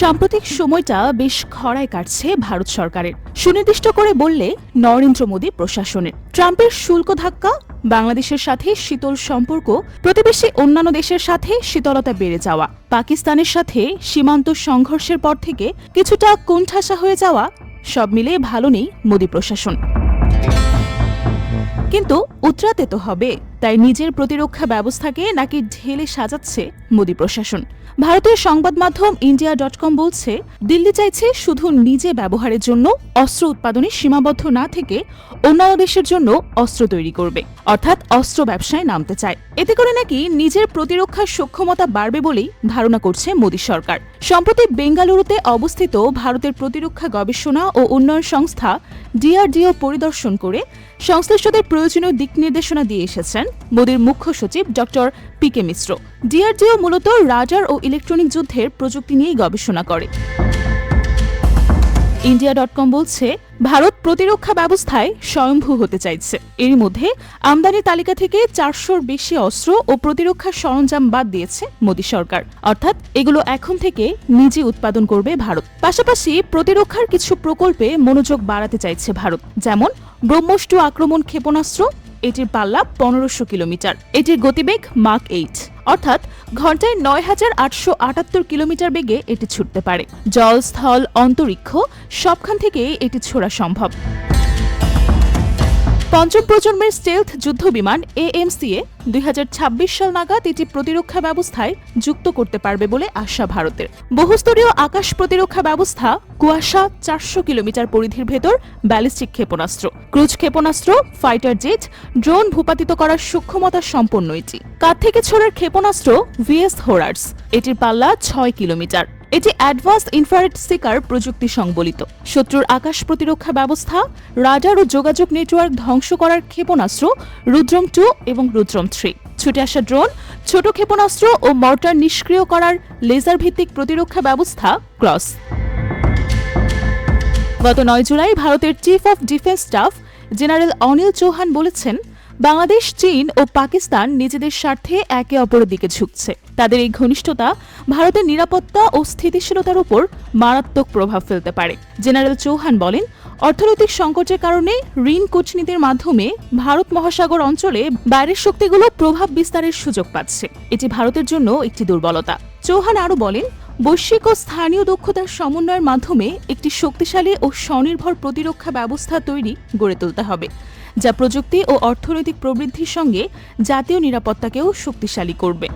সাম্প্রতিক সময়টা বেশ খরায় কাটছে ভারত সরকারের। সুনির্দিষ্ট করে বললে নরেন্দ্র মোদী প্রশাসনের। ট্রাম্পের শুল্ক ধাক্কা, বাংলাদেশের সাথে শীতল সম্পর্ক, প্রতিবেশী অন্যান্য দেশের সাথে শীতলতা বেড়ে যাওয়া, পাকিস্তানের সাথে সীমান্ত সংঘর্ষের পর থেকে কিছুটা কোণঠাসা হয়ে যাওয়া, সব মিলে ভালো নেই মোদী প্রশাসন। কিন্তু উতরাতে তো হবে, তাই নিজের প্রতিরক্ষা ব্যবস্থাকে নাকি ঢেলে সাজাচ্ছে মোদী প্রশাসন। ভারতীয় সংবাদ মাধ্যম ইন্ডিয়া.com বলছে, দিল্লি চাইছে শুধু নিজে ব্যবহারের জন্য অস্ত্র উৎপাদনে সীমাবদ্ধ না থেকে অন্যান্য দেশের জন্য অস্ত্র তৈরি করবে, অর্থাৎ অস্ত্র ব্যবসায় নামতে চায়। এতে করে নাকি নিজের প্রতিরক্ষার সক্ষমতা বাড়বে বলেই ধারণা করছে মোদী সরকার। সম্প্রতি বেঙ্গালুরুতে অবস্থিত ভারতের প্রতিরক্ষা গবেষণা ও উন্নয়ন সংস্থা DRDO পরিদর্শন করে সংশ্লিষ্টদের প্রয়োজনীয় দিক নির্দেশনা দিয়ে এসেছেন মোদীর মুখ্য সচিব ডক্টর PK মিশ্র। DRDO মূলত রাডার ও ইলেকট্রনিক যুদ্ধের প্রযুক্তি নিয়েই গবেষণা করে। ইন্ডিয়া.com বলছে, ভারত প্রতিরক্ষা ব্যবস্থায় স্বয়ংভূ হতে চাইছে। এর মধ্যে আমদানি তালিকা থেকে 400-র বেশি অস্ত্র ও প্রতিরক্ষা সরঞ্জাম বাদ দিয়েছে মোদী সরকার, অর্থাৎ এগুলো এখন থেকে নিজে উৎপাদন করবে ভারত। পাশাপাশি প্রতিরক্ষার কিছু প্রকল্পে মনোযোগ বাড়াতে চাইছে ভারত, যেমন ব্রহ্মস 2 আক্রমণ ক্ষেপণাস্ত্র। এটির পাল্লা 1500 কিলোমিটার, এটির গতিবেগ মাক 8, অর্থাৎ ঘন্টায় 9878 কিলোমিটার বেগে এটি ছুটতে পারে। জল, স্থল, অন্তরিক্ষ সবখান থেকে এটি ছোড়া সম্ভব। পঞ্চম প্রজন্মের স্টেলথ যুদ্ধ বিমান AMCA 2026 সাল নাগাদ এটি প্রতিরক্ষা ব্যবস্থায় যুক্ত করতে পারবে বলে আশা ভারতের। বহুস্তরীয় আকাশ প্রতিরক্ষা ব্যবস্থা, কুয়াশা, 400 কিলোমিটার পরিধির ভেতর ব্যালিস্টিক ক্ষেপণাস্ত্র, ক্রুজ ক্ষেপণাস্ত্র, ফাইটার জেট, ড্রোন ভূপাতিত করার সক্ষমতা সম্পন্ন এটি। কাঁধ থেকে ছোড়ার ক্ষেপণাস্ত্র VS হোরার্স, এটির পাল্লা 6 কিলোমিটার। এটি অ্যাডভান্স ইনফ্রারেড সিকার প্রযুক্তি সংবলিত। শত্রুর আকাশ প্রতিরক্ষা ব্যবস্থা, রাডার ও যোগাযোগ নেটওয়ার্ক ধ্বংস করার ক্ষেপণাস্ত্র রুদ্রম 2 এবং রুদ্রম 3, ছুটে আসা ড্রোন, ছোট ক্ষেপণাস্ত্র ও মর্টার নিষ্ক্রিয় করার লেজার ভিত্তিক প্রতিরক্ষা ব্যবস্থা ক্রস। গত 9 জুলাই ভারতের chief of defence staff general Anil Chauhan বলেছেন, বাংলাদেশ, চীন ও পাকিস্তান নিজেদের স্বার্থে একে অপরের দিকে ঝুঁকছে। তাদের এই ঘনিষ্ঠতা ভারতের নিরাপত্তা ও স্থিতিশীলতার উপর মারাত্মক প্রভাব ফেলতে পারে। জেনারেল চৌহান বলেন, অর্থনৈতিক সংকটের কারণে ঋণ কূটনীতির মাধ্যমে ভারত মহাসাগর অঞ্চলে বাইরের শক্তিগুলো প্রভাব বিস্তারের সুযোগ পাচ্ছে। এটি ভারতের জন্য একটি দুর্বলতা। চৌহান আরও বলেন, বৈশ্বিক ও স্থানীয় দক্ষতার সমন্বয়ের মাধ্যমে একটি শক্তিশালী ও স্বনির্ভর প্রতিরক্ষা ব্যবস্থা তৈরি গড়ে তুলতে হবে, যা প্রযুক্তি ও অর্থনৈতিক প্রবৃদ্ধির সঙ্গে জাতীয় নিরাপত্তাকেও শক্তিশালী করবে।